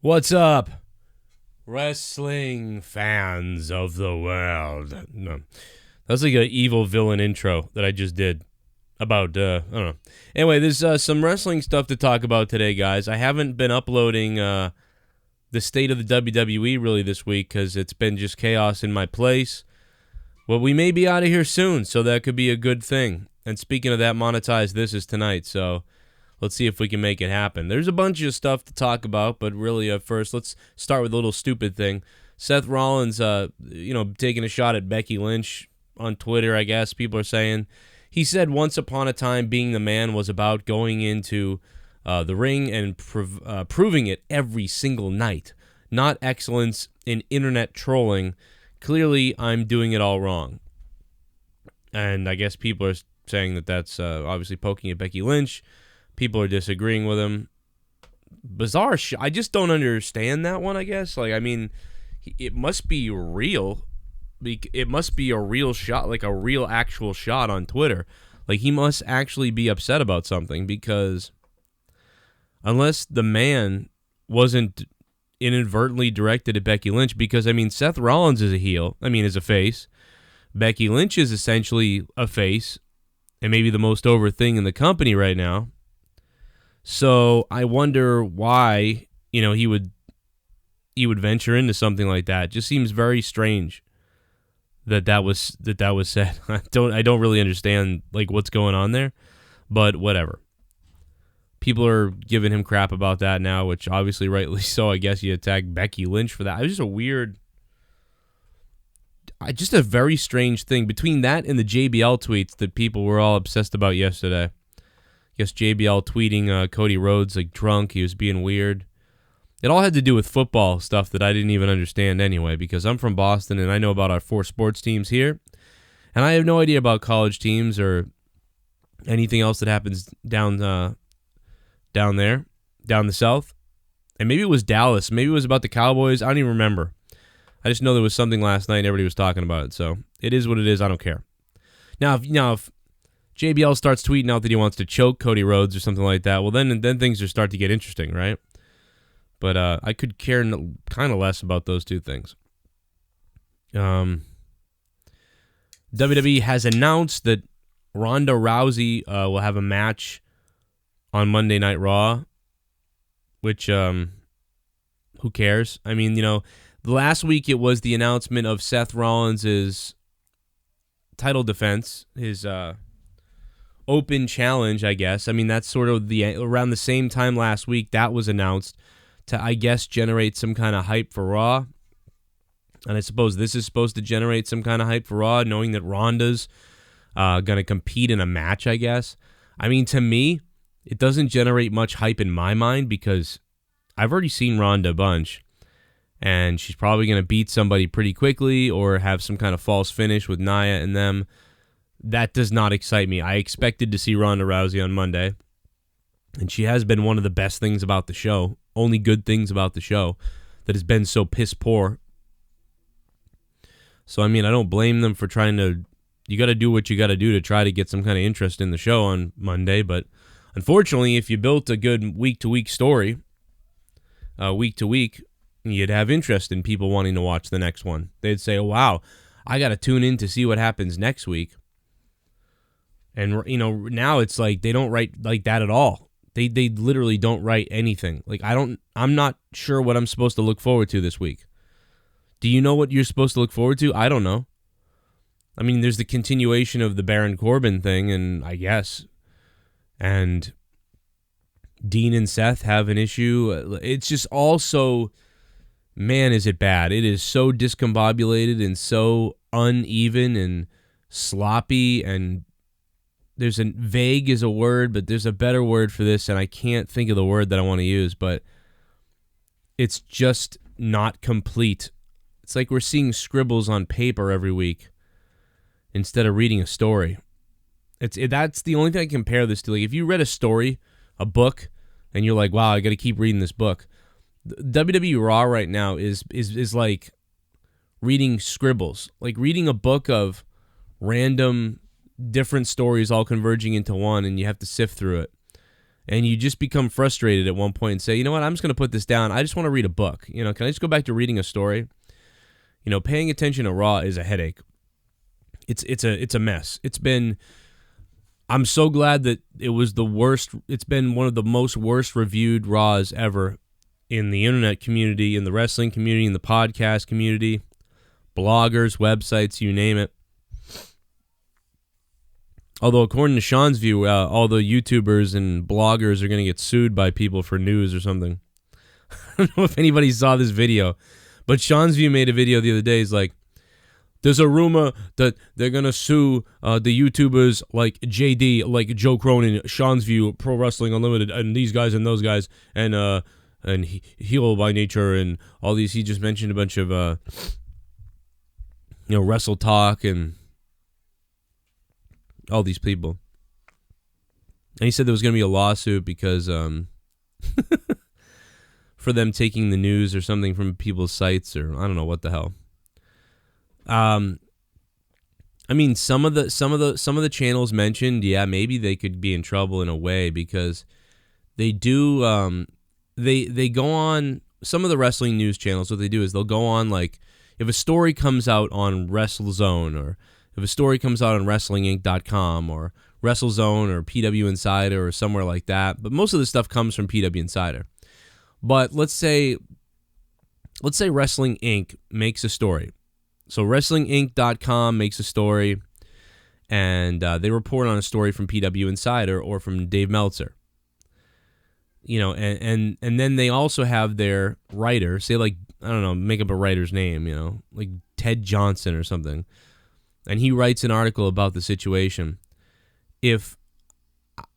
What's up, wrestling fans of the world? No, that's like an evil villain intro that I just did about, I don't know. Anyway, there's some wrestling stuff to talk about today, guys. I haven't been uploading the state of the WWE really this week because it's been just chaos in my place. Well, we may be out of here soon, so that could be a good thing. And speaking of that, Monetize This is tonight, so let's see if we can make it happen. There's a bunch of stuff to talk about, but really, first, let's start with a little stupid thing. Seth Rollins, taking a shot at Becky Lynch on Twitter, I guess people are saying. He said once upon a time being the man was about going into the ring and proving it every single night, not excellence in internet trolling. Clearly, I'm doing it all wrong. And I guess people are saying that that's obviously poking at Becky Lynch. People are disagreeing with him. Bizarre. I just don't understand that one, I guess. Like, I mean, it must be real. It must be a real shot, like a real actual shot on Twitter. Like, he must actually be upset about something because unless the man wasn't inadvertently directed at Becky Lynch, because, I mean, Seth Rollins is a heel. I mean, is a face. Becky Lynch is essentially a face and maybe the most over thing in the company right now. So I wonder why, he would venture into something like that. It just seems very strange that was said. I don't really understand like what's going on there, but whatever. People are giving him crap about that now, which obviously rightly so. I guess you attacked Becky Lynch for that. It was just a very strange thing between that and the JBL tweets that people were all obsessed about yesterday. I guess JBL tweeting Cody Rhodes like drunk. He was being weird. It all had to do with football stuff that I didn't even understand anyway, because I'm from Boston and I know about our 4 sports teams here. And I have no idea about college teams or anything else that happens down the south. And maybe it was Dallas. Maybe it was about the Cowboys. I don't even remember. I just know there was something last night and everybody was talking about it. So it is what it is. I don't care. Now, if JBL starts tweeting out that he wants to choke Cody Rhodes or something like that, well, then things just start to get interesting, right? But I could care kind of less about those two things. WWE has announced that Ronda Rousey will have a match on Monday Night Raw, which, who cares? I mean, last week it was the announcement of Seth Rollins' title defense, his open challenge, I guess. I mean, that's sort of around the same time last week that was announced to, I guess, generate some kind of hype for Raw. And I suppose this is supposed to generate some kind of hype for Raw, knowing that Ronda's going to compete in a match, I guess. I mean, to me, it doesn't generate much hype in my mind because I've already seen Ronda a bunch. And she's probably going to beat somebody pretty quickly or have some kind of false finish with Nia and them. That does not excite me. I expected to see Ronda Rousey on Monday. And she has been one of the best things about the show. Only good things about the show that has been so piss poor. So, I mean, I don't blame them for trying to... You got to do what you got to do to try to get some kind of interest in the show on Monday. But unfortunately, if you built a good week-to-week story, week-to-week, you'd have interest in people wanting to watch the next one. They'd say, oh, wow, I got to tune in to see what happens next week. And, now it's like they don't write like that at all. They literally don't write anything. Like, I'm not sure what I'm supposed to look forward to this week. Do you know what you're supposed to look forward to? I don't know. I mean, there's the continuation of the Baron Corbin thing, and I guess. And Dean and Seth have an issue. It's just all so, man, is it bad. It is so discombobulated and so uneven and sloppy, and there's a vague is a word, but there's a better word for this, and I can't think of the word that I want to use, but it's just not complete. It's like we're seeing scribbles on paper every week instead of reading a story. That's the only thing I compare this to. Like, if you read a story, a book, and you're like, wow, I got to keep reading this book. WWE Raw right now is like reading scribbles, like reading a book of random different stories all converging into one, and you have to sift through it. and you just become frustrated at one point and say, you know what, I'm just going to put this down. I just want to read a book. You know, can I just go back to reading a story? You know, paying attention to Raw is a headache. It's a mess. I'm so glad that it was the worst. It's been one of the most worst reviewed Raws ever in the internet community, in the wrestling community, in the podcast community, bloggers, websites, you name it. Although, according to Sean's view, all the YouTubers and bloggers are going to get sued by people for news or something. I don't know if anybody saw this video, but Sean's view made a video the other day. He's like, there's a rumor that they're going to sue the YouTubers like JD, like Joe Cronin, Sean's view, Pro Wrestling Unlimited, and these guys and those guys, and Heel by Nature, and all these. He just mentioned a bunch of, Wrestle Talk and all these people. And he said there was going to be a lawsuit because for them taking the news or something from people's sites, or I don't know what the hell. I mean, some of the channels mentioned, yeah, maybe they could be in trouble in a way, because they do they go on some of the wrestling news channels. What they do is they'll go on, like, if a story comes out on WrestleZone, or if a story comes out on WrestlingInc.com or WrestleZone or PW Insider or somewhere like that, but most of the stuff comes from PW Insider. But let's say Wrestling Inc. makes a story. So WrestlingInc.com makes a story, and they report on a story from PW Insider or from Dave Meltzer. You know, and then they also have their writer, say, like, I don't know, make up a writer's name, you know, like Ted Johnson or something. And he writes an article about the situation. If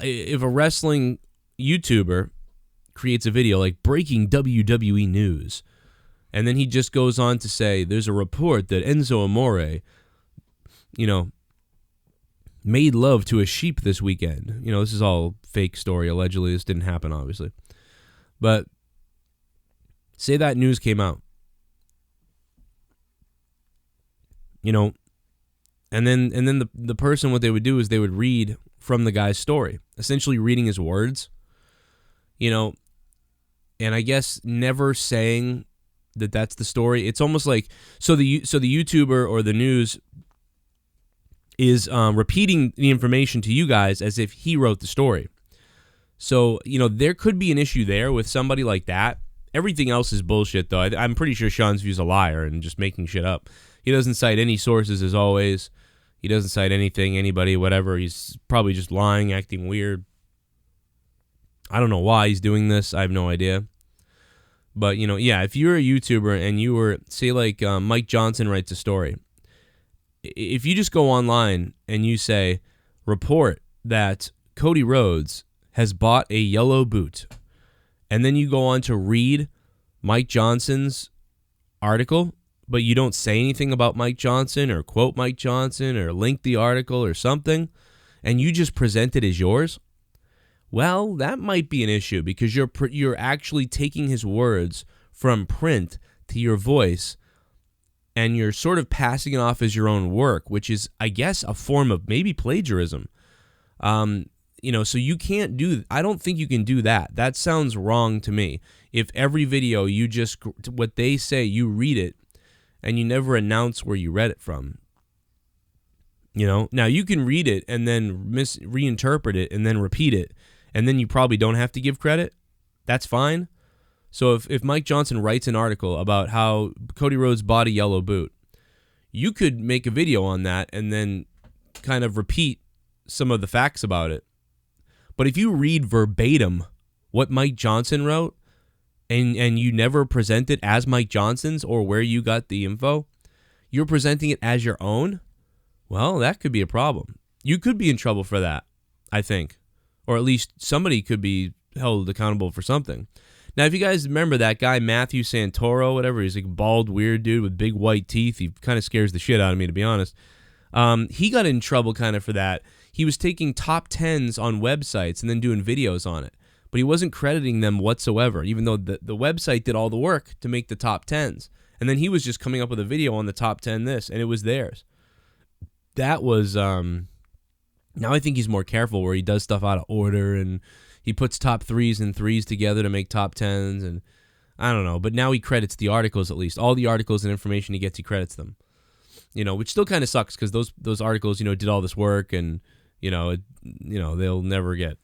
a wrestling YouTuber creates a video like breaking WWE news, and then he just goes on to say, there's a report that Enzo Amore, made love to a sheep this weekend. You know, this is all fake story. Allegedly, this didn't happen, obviously. But say that news came out. You know, and then the person, what they would do is they would read from the guy's story, essentially reading his words, you know, and I guess never saying that that's the story. It's almost like, so the YouTuber or the news is repeating the information to you guys as if he wrote the story. So, you know, there could be an issue there with somebody like that. Everything else is bullshit, though. I'm pretty sure Sean's view's a liar and just making shit up. He doesn't cite any sources, as always. He doesn't cite anything, anybody, whatever. He's probably just lying, acting weird. I don't know why he's doing this. I have no idea. But, you know, yeah, if you're a YouTuber and you were, say, like Mike Johnson writes a story, if you just go online and you say, report that Cody Rhodes has bought a yellow boot, and then you go on to read Mike Johnson's article, but you don't say anything about Mike Johnson or quote Mike Johnson or link the article or something, and you just present it as yours, well, that might be an issue, because you're actually taking his words from print to your voice, and you're sort of passing it off as your own work, which is, I guess, a form of maybe plagiarism. You know, so you can't do, I don't think you can do that. That sounds wrong to me. If every video you just, what they say, you read it, and you never announce where you read it from. You know, now you can read it and then reinterpret it and then repeat it, and then you probably don't have to give credit. That's fine. So if Mike Johnson writes an article about how Cody Rhodes bought a yellow boot, you could make a video on that and then kind of repeat some of the facts about it. But if you read verbatim what Mike Johnson wrote, and you never present it as Mike Johnson's or where you got the info, you're presenting it as your own, well, that could be a problem. You could be in trouble for that, I think. Or at least somebody could be held accountable for something. Now, if you guys remember that guy, Matthew Santoro, whatever, he's like a bald, weird dude with big white teeth. He kind of scares the shit out of me, to be honest. He got in trouble kind of for that. He was taking top 10s on websites and then doing videos on it. But he wasn't crediting them whatsoever, even though the website did all the work to make the top 10s. And then he was just coming up with a video on the top 10 this, and it was theirs. That was, now I think he's more careful where he does stuff out of order, and he puts top 3s and 3s together to make top 10s, and I don't know. But now he credits the articles at least. All the articles and information he gets, he credits them. Which still kind of sucks because those articles, did all this work, and they'll never get.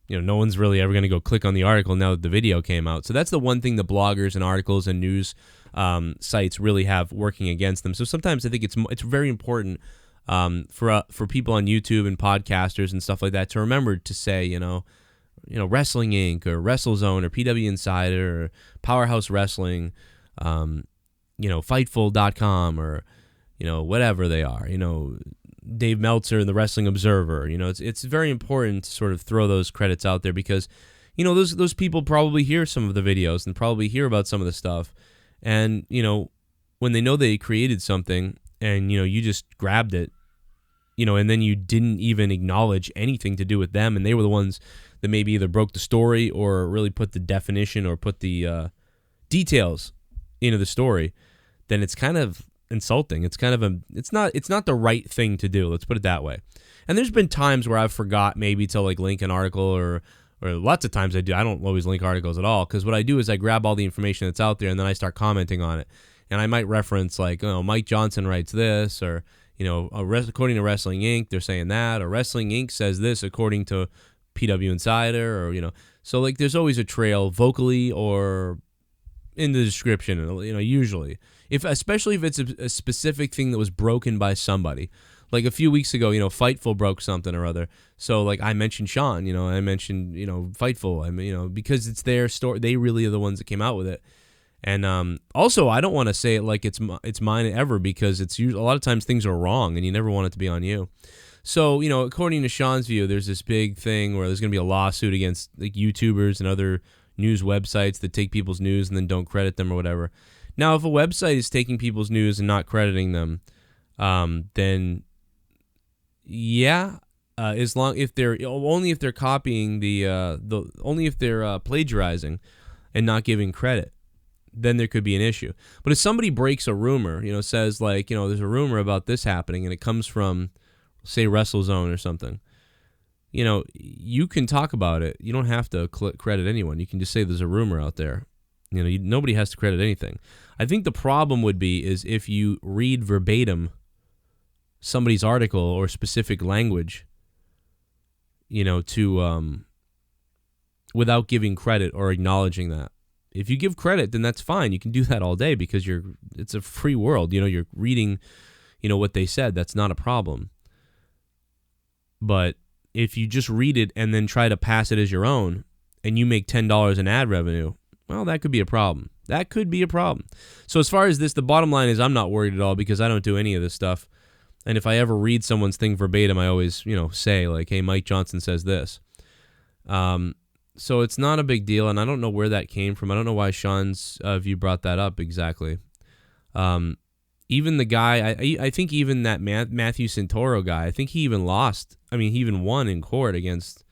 No one's really ever going to go click on the article now that the video came out. So that's the one thing the bloggers and articles and news sites really have working against them. So sometimes I think it's very important for people on YouTube and podcasters and stuff like that to remember to say, Wrestling Inc. or WrestleZone or PW Insider or Powerhouse Wrestling, Fightful.com or whatever they are, Dave Meltzer and the Wrestling Observer. It's very important to sort of throw those credits out there because, those people probably hear some of the videos and probably hear about some of the stuff. And, when they know they created something and, you just grabbed it, and then you didn't even acknowledge anything to do with them, and they were the ones that maybe either broke the story or really put the definition or put the details into the story, then it's kind of insulting. It's kind of it's not the right thing to do. Let's put it that way. And there's been times where I've forgot maybe to link an article or lots of times I do. I don't always link articles at all because what I do is I grab all the information that's out there and then I start commenting on it. And I might reference Mike Johnson writes this or, according to Wrestling Inc., they're saying that, or Wrestling Inc. says this according to PW Insider, or, so there's always a trail vocally or in the description, usually. Especially if it's a specific thing that was broken by somebody. Like a few weeks ago, Fightful broke something or other. So I mentioned Sean, I mentioned, Fightful, because it's their story. They really are the ones that came out with it. And also, I don't want to say it like it's mine ever because it's usually, a lot of times things are wrong and you never want it to be on you. So, according to Sean's view, there's this big thing where there's going to be a lawsuit against YouTubers and other news websites that take people's news and then don't credit them or whatever. Now, if a website is taking people's news and not crediting them, then yeah, if they're copying only if they're plagiarizing and not giving credit, then there could be an issue. But if somebody breaks a rumor, says there's a rumor about this happening and it comes from, say, WrestleZone or something, you can talk about it. You don't have to credit anyone. You can just say there's a rumor out there. Nobody has to credit anything. I think the problem would be is if you read verbatim somebody's article or specific language, to without giving credit or acknowledging that. If you give credit, then that's fine. You can do that all day because it's a free world. You're reading, what they said. That's not a problem. But if you just read it and then try to pass it as your own and you make $10 in ad revenue, well, that could be a problem. That could be a problem. So as far as this, the bottom line is I'm not worried at all because I don't do any of this stuff. And if I ever read someone's thing verbatim, I always, say hey, Mike Johnson says this. So it's not a big deal, and I don't know where that came from. I don't know why Sean's view brought that up exactly. Even the guy, I think even that Matthew Santoro guy, I think he even lost. I mean, he even won in court against,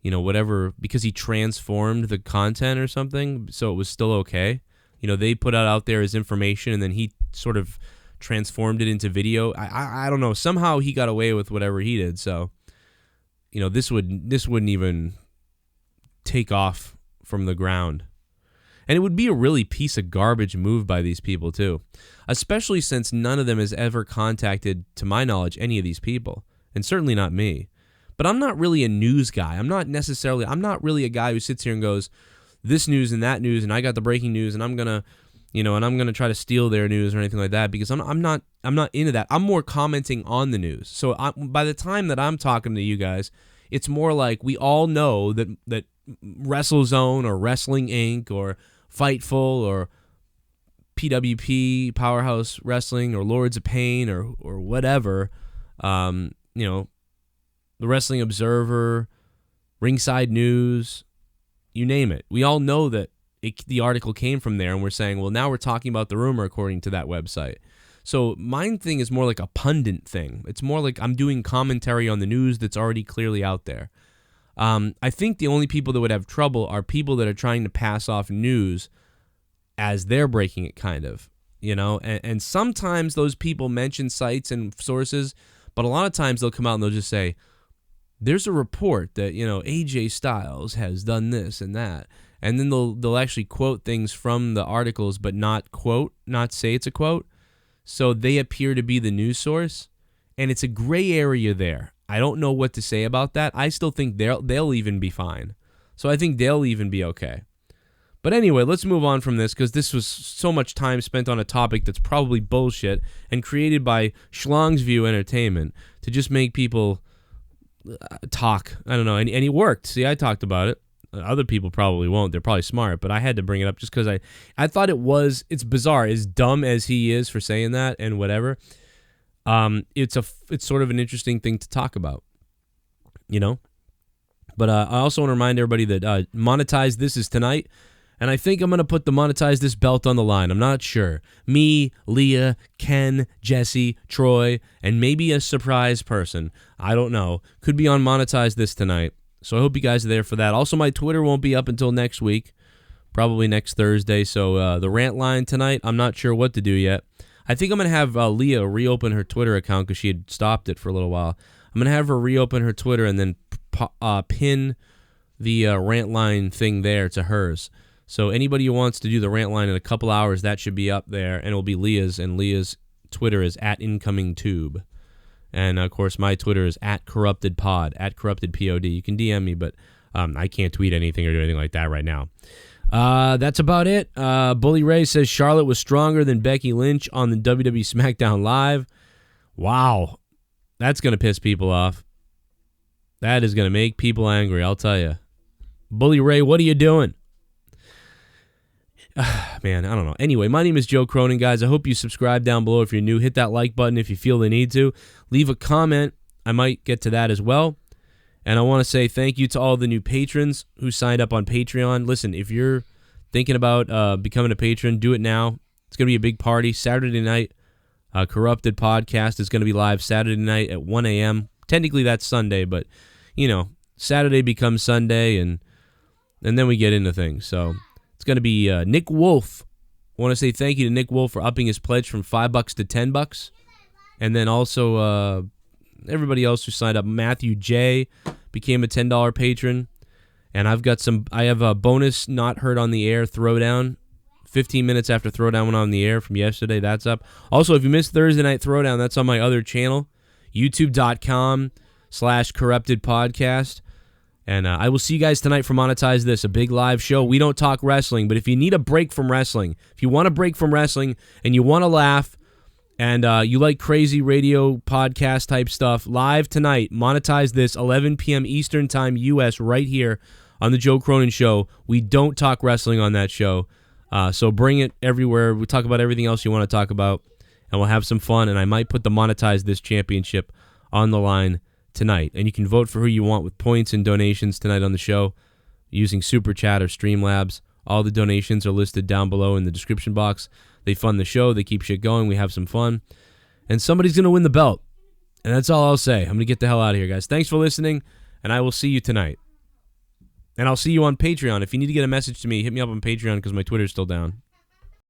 whatever, because he transformed the content or something, so it was still okay. They put out there his information, and then he sort of transformed it into video. I don't know. Somehow he got away with whatever he did, so, this wouldn't even take off from the ground. And it would be a really piece of garbage move by these people too, especially since none of them has ever contacted, to my knowledge, any of these people, and certainly not me. But I'm not really a news guy. I'm not really a guy who sits here and goes, this news and that news, and I got the breaking news, and I'm gonna try to steal their news or anything like that, because I'm not into that. I'm more commenting on the news. So by the time that I'm talking to you guys, it's more like we all know that WrestleZone or Wrestling Inc. or Fightful or PWP, Powerhouse Wrestling, or Lords of Pain or whatever, the Wrestling Observer, Ringside News, you name it. We all know that the article came from there, and we're saying, well, now we're talking about the rumor according to that website. So my thing is more like a pundit thing. It's more like I'm doing commentary on the news that's already clearly out there. I think the only people that would have trouble are people that are trying to pass off news as they're breaking it, kind of, and sometimes those people mention sites and sources, but a lot of times they'll come out and they'll just say, there's a report that, AJ Styles has done this and that. And then they'll actually quote things from the articles, but not say it's a quote. So they appear to be the news source. And it's a gray area there. I don't know what to say about that. I still think they'll even be fine. So I think they'll even be okay. But anyway, let's move on from this because this was so much time spent on a topic that's probably bullshit and created by Schlongsview Entertainment to just make people talk. I don't know. And it worked. See, I talked about it. Other people probably won't. They're probably smart. But I had to bring it up just because I thought it's bizarre. As dumb as he is for saying that and whatever, it's sort of an interesting thing to talk about, But I also want to remind everybody that Monetize This is tonight. And I think I'm going to put the Monetize This belt on the line. I'm not sure. Me, Leah, Ken, Jesse, Troy, and maybe a surprise person. I don't know. Could be on Monetize This tonight. So I hope you guys are there for that. Also, my Twitter won't be up until next week. Probably next Thursday. So the rant line tonight, I'm not sure what to do yet. I think I'm going to have Leah reopen her Twitter account because she had stopped it for a little while. I'm going to have her reopen her Twitter and then pin the rant line thing there to hers. So anybody who wants to do the rant line in a couple hours, that should be up there, and it'll be Leah's, and Leah's Twitter is @IncomingTube. And, of course, my Twitter is @CorruptedPod, @CorruptedPod. You can DM me, but I can't tweet anything or do anything like that right now. That's about it. Bully Ray says Charlotte was stronger than Becky Lynch on the WWE SmackDown Live. Wow. That's going to piss people off. That is going to make people angry, I'll tell you. Bully Ray, what are you doing? Man, I don't know. Anyway, my name is Joe Cronin, guys. I hope you subscribe down below if you're new. Hit that like button if you feel the need to. Leave a comment. I might get to that as well. And I want to say thank you to all the new patrons who signed up on Patreon. Listen, if you're thinking about becoming a patron, do it now. It's going to be a big party. Saturday night, Corrupted Podcast is going to be live Saturday night at 1 a.m. Technically, that's Sunday, but, Saturday becomes Sunday, and then we get into things. So it's going to be Nick Wolf. I want to say thank you to Nick Wolf for upping his pledge from $5 to $10. And then also everybody else who signed up. Matthew J. became a $10 patron. And I have a bonus not heard on the air throwdown. 15 minutes after Throwdown went on the air from yesterday. That's up. Also, if you missed Thursday Night Throwdown, that's on my other channel, youtube.com/corruptedpodcast. And I will see you guys tonight for Monetize This, a big live show. We don't talk wrestling, but if you need a break from wrestling, if you want a break from wrestling and you want to laugh and you like crazy radio podcast type stuff, live tonight, Monetize This, 11 p.m. Eastern Time, U.S., right here on the Joe Cronin Show. We don't talk wrestling on that show, so bring it everywhere. We talk about everything else you want to talk about, and we'll have some fun, and I might put the Monetize This championship on the line tonight. And you can vote for who you want with points and donations tonight on the show using Super Chat or Streamlabs. All the donations are listed down below in the description box. They fund the show. They keep shit going. We have some fun. And somebody's going to win the belt. And that's all I'll say. I'm going to get the hell out of here, guys. Thanks for listening, and I will see you tonight. And I'll see you on Patreon. If you need to get a message to me, hit me up on Patreon because my Twitter's still down.